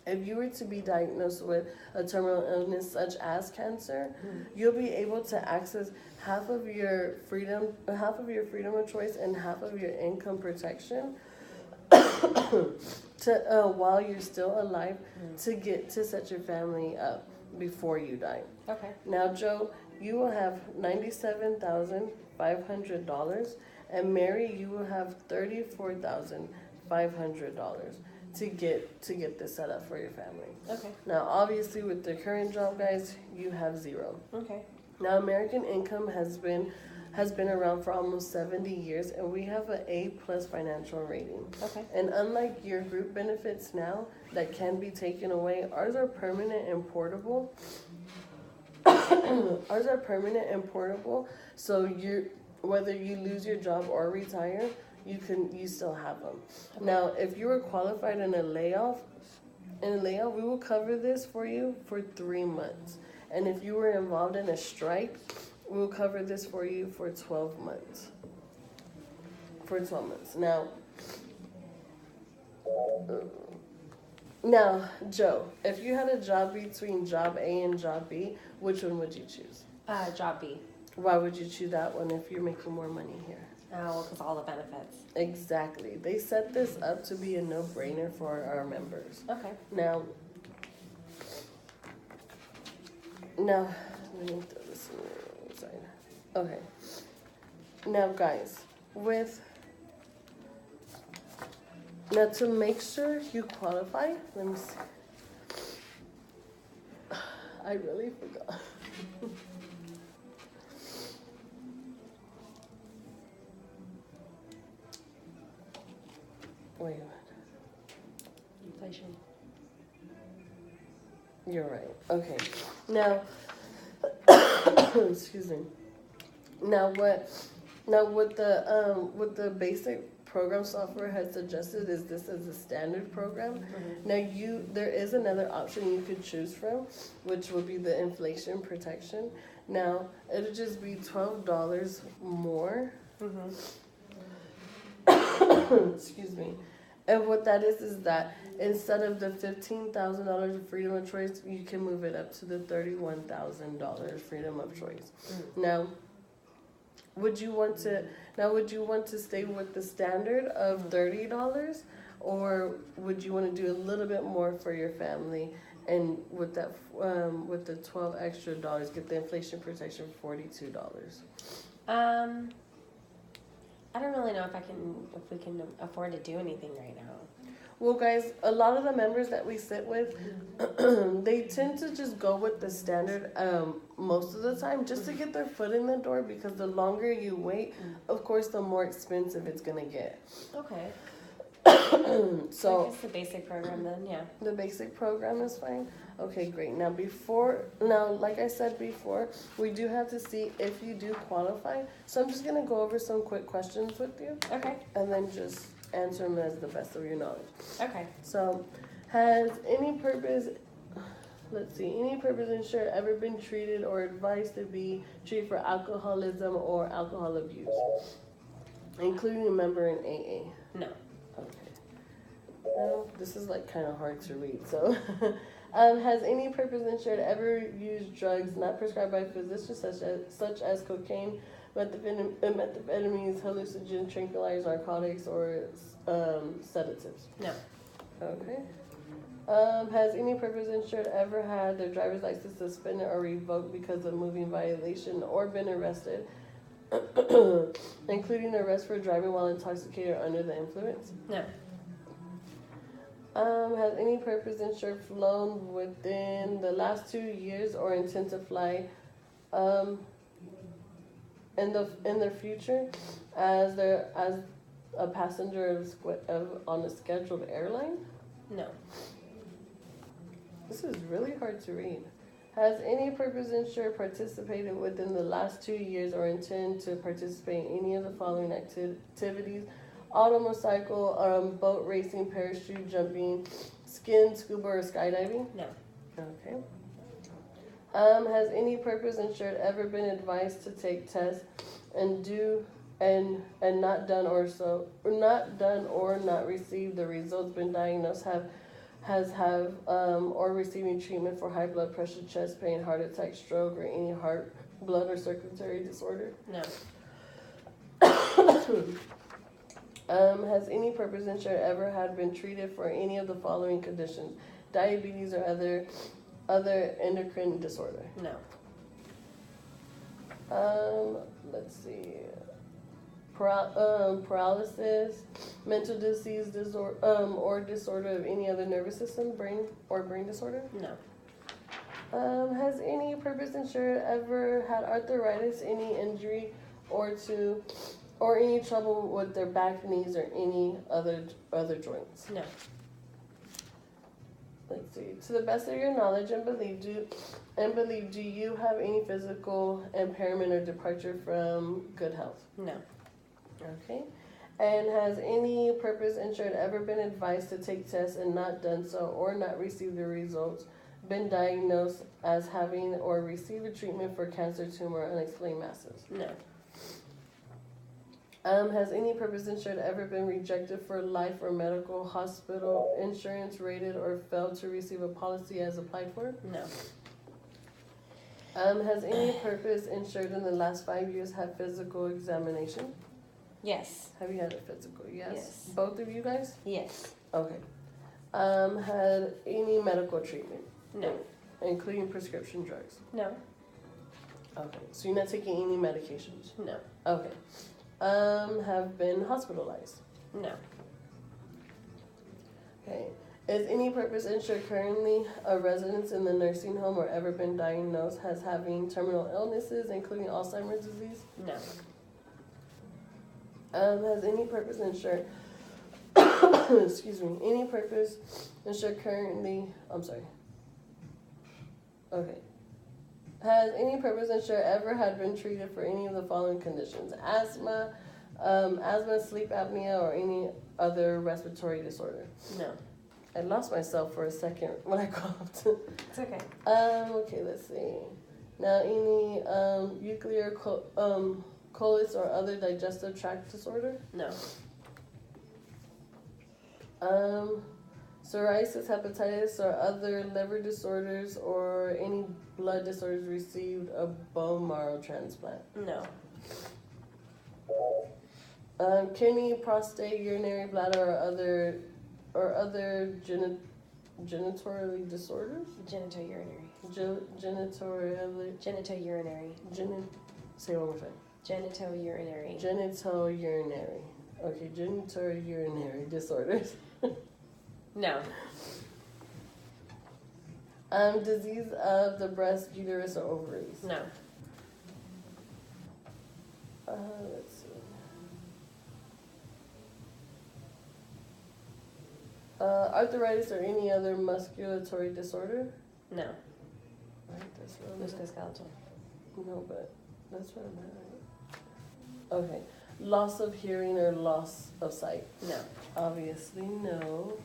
S1: if you were to be diagnosed with a terminal illness such as cancer, you'll be able to access half of your freedom of choice and half of your income protection to while you're still alive to set your family up before you die.
S2: Okay.
S1: Now, Joe, you will have $97,500, and Mary, you will have $34,500 to get this set up for your family.
S2: Okay.
S1: Now, obviously, with the current job, guys, you have zero.
S2: Okay.
S1: Now, American Income has been around for almost 70 years, and we have an A+ financial rating.
S2: Okay.
S1: And unlike your group benefits now that can be taken away, ours are permanent and portable. Ours are permanent and portable, so whether you lose your job or retire, you still have them.
S2: Okay.
S1: Now, if you were qualified in a layoff, we will cover this for you for 3 months. And if you were involved in a strike, we'll cover this for you for 12 months. Now, Joe, if you had a job between job A and job B, which one would you choose?
S2: Job B.
S1: Why would you choose that one if you're making more money here?
S2: Oh, because all the benefits.
S1: Exactly. They set this up to be a no-brainer for our members.
S2: Okay.
S1: Now, let me throw this in the side. Okay. Now, guys, now to make sure you qualify, let me see. I really forgot. Wait a minute.
S2: Inflation.
S1: You're right. Okay. Now, excuse me. Now what the basic program software has suggested is this as a standard program.
S2: Mm-hmm.
S1: Now there is another option you could choose from, which would be the inflation protection. Now it'll just be $12 more.
S2: Mm-hmm.
S1: Excuse me. And what that is that instead of the $15,000 of freedom of choice, you can move it up to the $31,000 freedom of choice. Now, would you want to stay with the standard of $30, or would you want to do a little bit more for your family, and with that with the $12 extra get the inflation protection for $42?
S2: I don't really know if we can afford to do anything right now.
S1: Well, guys, a lot of the members that we sit with, they tend to just go with the standard most of the time just to get their foot in the door, because the longer you wait, of course, the more expensive it's going to get.
S2: Okay.
S1: So
S2: I guess the basic program then, yeah.
S1: the basic program is fine? Okay, great. Now, like I said before, we do have to see if you do qualify. So I'm just going to go over some quick questions with you,
S2: Okay.
S1: and then just answer them as the best of your knowledge.
S2: Okay.
S1: So, has any purpose insured ever been treated or advised to be treated for alcoholism or alcohol abuse, including a member in AA?
S2: No.
S1: Okay. No, this is like kind of hard to read. So, has any purpose insured ever used drugs not prescribed by physicians, such as cocaine, methamphetamines, hallucinogens, tranquilizers, narcotics, or sedatives?
S2: No.
S1: Okay. Has any purpose insured ever had their driver's license suspended or revoked because of moving violation, or been arrested, including arrest for driving while intoxicated or under the influence?
S2: No.
S1: Has any purpose insured flown within the last 2 years or intend to fly in the future as a passenger on a scheduled airline?
S2: No.
S1: This is really hard to read. Has any purpose insured participated within the last 2 years or intend to participate in any of the following activities? Automotorcycle, boat racing, parachute jumping, scuba, or skydiving?
S2: No.
S1: Okay. Has any purpose insured ever been advised to take tests and not done or not received the results, been diagnosed, or receiving treatment for high blood pressure, chest pain, heart attack, stroke, or any heart, blood, or circulatory disorder?
S2: No.
S1: Has any purpose insured ever had been treated for any of the following conditions? Diabetes or other endocrine disorder?
S2: No.
S1: Let's see. Paralysis, mental disease disorder, or disorder of any other nervous system, brain disorder?
S2: No.
S1: Has any purpose insured ever had arthritis, any injury, or any trouble with their back, knees, or any other joints?
S2: No.
S1: Let's see. To the best of your knowledge and belief, do you have any physical impairment or departure from good health?
S2: No.
S1: Okay. And has any purpose insured ever been advised to take tests and not done so, or not received the results, been diagnosed as having or received a treatment for cancer, tumor, or unexplained masses?
S2: No.
S1: Has any purpose insured ever been rejected for life or medical hospital insurance, rated, or failed to receive a policy as applied for?
S2: No.
S1: Has any purpose insured in the last 5 years had physical examination?
S2: Yes.
S1: Have you had a physical? Yes.
S2: Yes.
S1: Both of you guys?
S2: Yes.
S1: Okay. Had any medical treatment,
S2: No.
S1: including prescription drugs?
S2: No.
S1: Okay. So you're not taking any medications?
S2: No.
S1: Okay. Have been hospitalized?
S2: No.
S1: Okay. Is any purpose insured currently a resident in the nursing home or ever been diagnosed as having terminal illnesses, including Alzheimer's disease?
S2: No.
S1: Has any purpose insured, excuse me, any purpose insured currently, okay. Has any purpose insured ever had been treated for any of the following conditions? Asthma, sleep apnea, or any other respiratory disorder?
S2: No.
S1: I lost myself for a second when I coughed.
S2: It's okay.
S1: Okay, let's see. Now, any nuclear colitis or other digestive tract disorder?
S2: No.
S1: Psoriasis, hepatitis, or other liver disorders, or any blood disorders received a bone marrow transplant?
S2: No.
S1: Kidney, prostate, urinary bladder, or other genitourinary disorders?
S2: Genitourinary.
S1: Genitourinary. Say it one more time.
S2: Genitourinary.
S1: Genitourinary. Okay, genitourinary disorders.
S2: No.
S1: Disease of the breast, uterus, or ovaries?
S2: No.
S1: Let's see. Arthritis or any other musculatory disorder?
S2: No.
S1: Right, that's what I'm
S2: Musculoskeletal.
S1: No, but that's what I'm at, right? Okay. Loss of hearing or loss of sight?
S2: No.
S1: Obviously, no.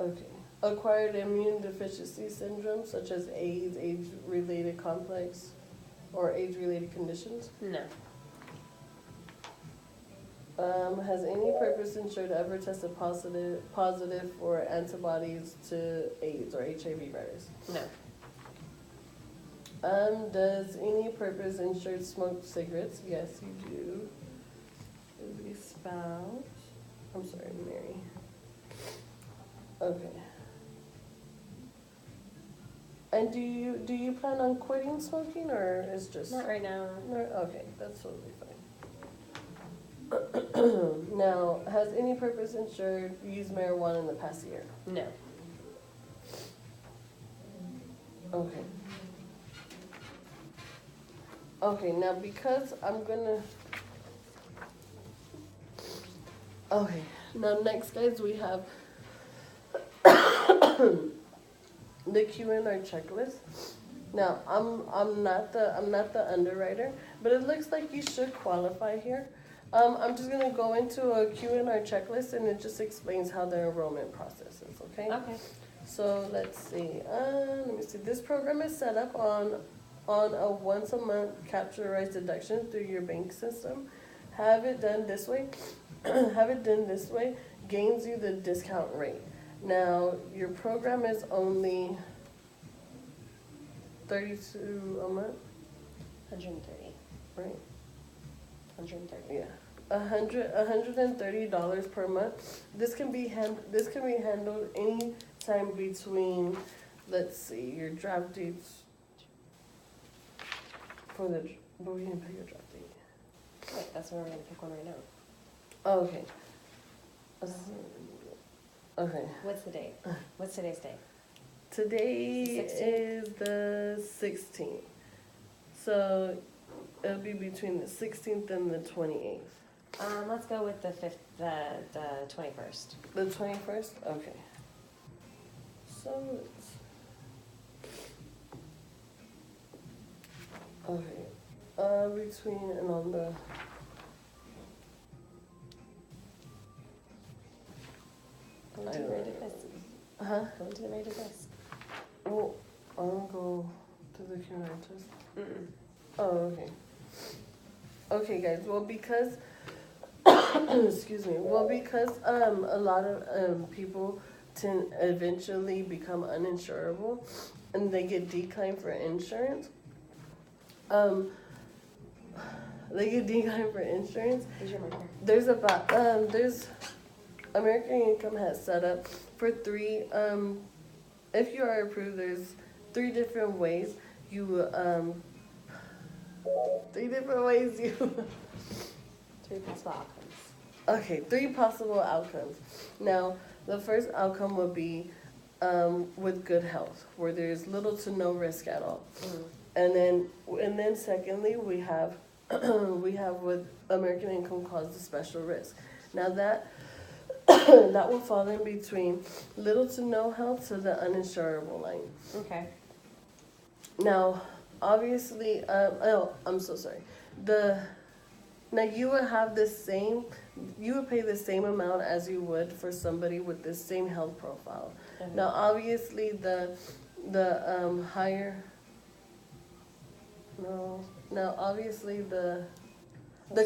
S1: Okay. Acquired immune deficiency syndrome, such as AIDS, age-related complex, or age-related conditions?
S2: No.
S1: Has any purpose insured ever tested positive for antibodies to AIDS or HIV virus?
S2: No.
S1: Does any purpose insured smoke cigarettes? Yes, you do. Is a spouse? I'm sorry, Mary. Okay. And do you plan on quitting smoking, or is just
S2: Not right now.
S1: No, okay, that's totally fine. Now, has any purpose insured used marijuana in the past year?
S2: No.
S1: Okay. Okay, now because I'm gonna. Okay, now next, guys, we have the Q&R checklist. Now I'm not the underwriter, but it looks like you should qualify here. I'm just gonna go into a Q&R checklist, and it just explains how the enrollment process is. Okay.
S2: Okay.
S1: So let's see. Let me see. This program is set up on a once a month capitalized deduction through your bank system. Have it done this way. Have it done this way gains you the discount rate. Now your program is only $32 a month,
S2: 130.
S1: right?
S2: 130.
S1: Yeah. $130 per month. This can be handled any time between, let's see, your draft dates for the, but we didn't pay your draft date.
S2: Wait, that's where we're gonna pick one right now.
S1: Oh, okay. Okay.
S2: What's the date? What's today's date?
S1: Today
S2: 16th?
S1: is the 16th. So it'll be between the 16th and the 28th.
S2: Let's go with the 21st.
S1: The 21st? Okay. So it's. Okay. Between and on the.
S2: Going
S1: I
S2: to the
S1: don't
S2: rated
S1: know.
S2: list.
S1: Huh?
S2: Going to the rated list.
S1: Well, I'll go to the Q&A test.
S2: Mm-mm.
S1: Oh, okay. Okay, guys. Well, because excuse me. Well, because a lot of people tend eventually become uninsurable, and they get declined for insurance. They get declined for insurance.
S2: Here's your marker.
S1: There's American Income has set up for three. If you are approved, there's three different ways you. Three different ways you.
S2: 3 possible outcomes.
S1: Okay, three possible outcomes. Now, the first outcome would be with good health, where there's little to no risk at all. And then secondly, we have what American Income calls the special risk. Now that that will fall in between little to no health to the uninsurable line.
S2: Okay.
S1: Now, obviously, I'm so sorry. Now you would have you would pay the same amount as you would for somebody with the same health profile.
S2: Mhm.
S1: Now, obviously, the higher. No. Now, obviously, the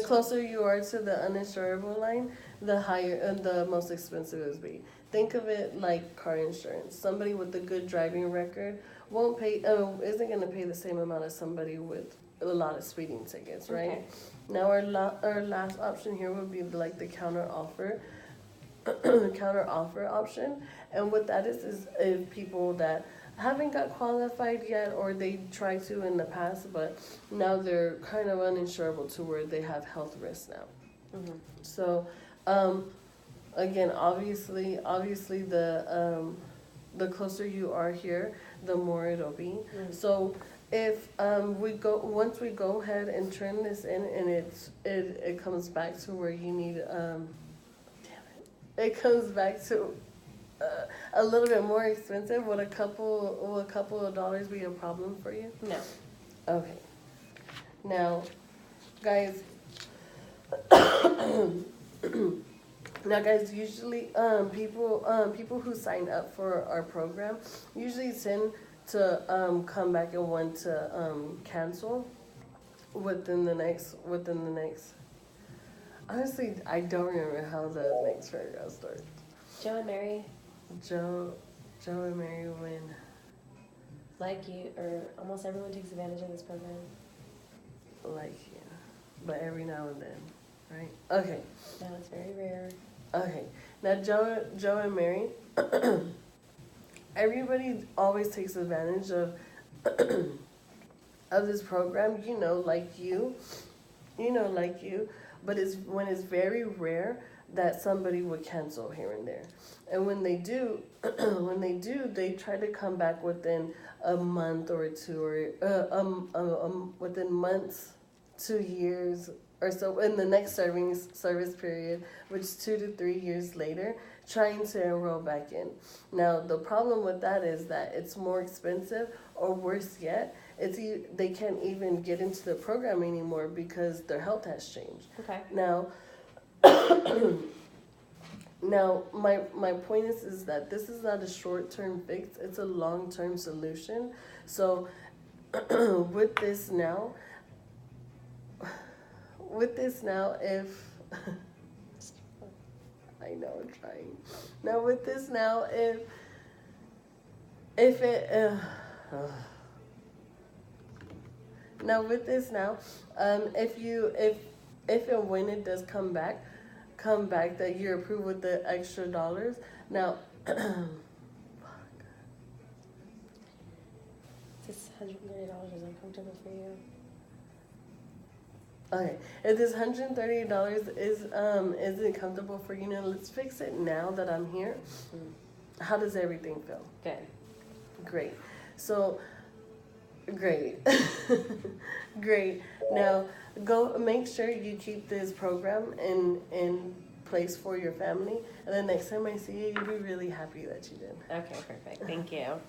S1: closer you are to the uninsurable line, the higher and the most expensive it would be. Think of it like car insurance. Somebody with a good driving record isn't going to pay the same amount as somebody with a lot of speeding tickets, right?
S2: Okay.
S1: Now our last option here would be like the counter offer option, and what that is if people that haven't got qualified yet, or they tried to in the past, but now they're kind of uninsurable to where they have health risks now.
S2: Mm-hmm.
S1: So, again, obviously, the closer you are here, the more it'll be.
S2: Mm-hmm.
S1: So, if once we go ahead and turn this in, and it comes back to where you need, it comes back to a little bit more expensive. Would a couple of dollars be a problem for you?
S2: No.
S1: Okay. Now, guys. Now, guys, usually people who sign up for our program usually tend to come back and want to cancel within the next. Honestly, I don't remember how the next paragraph starts.
S2: Joe and Mary,
S1: Joe and Mary win.
S2: like you, or almost everyone takes advantage of this program.
S1: Like you, but every now and then, right? Okay.
S2: No, it's very rare.
S1: Okay. Now, Joe and Mary, everybody always takes advantage of this program. Like you, like you, but it's when it's very rare that somebody would cancel here and there. And when they do, they try to come back within a month or two, or within months, 2 years or so in the next service period, which is 2 to 3 years later, trying to enroll back in. Now the problem with that is that it's more expensive, or worse yet, they can't even get into the program anymore because their health has changed.
S2: Okay.
S1: Now, now my point is that this is not a short-term fix, it's a long-term solution. So with this now, if I know I'm trying. Now with this now, if it now with this now, if and when it does come back that you're approved with the extra dollars. Now,
S2: This $130 is uncomfortable for you.
S1: okay, if this $130 isn't comfortable for you, now let's fix it now that I'm here. How does everything feel?
S2: Good.
S1: Great. So, great. Great. Now, go make sure you keep this program in place for your family. And then next time I see you, you'll be really happy that you did.
S2: Okay, perfect. Thank you.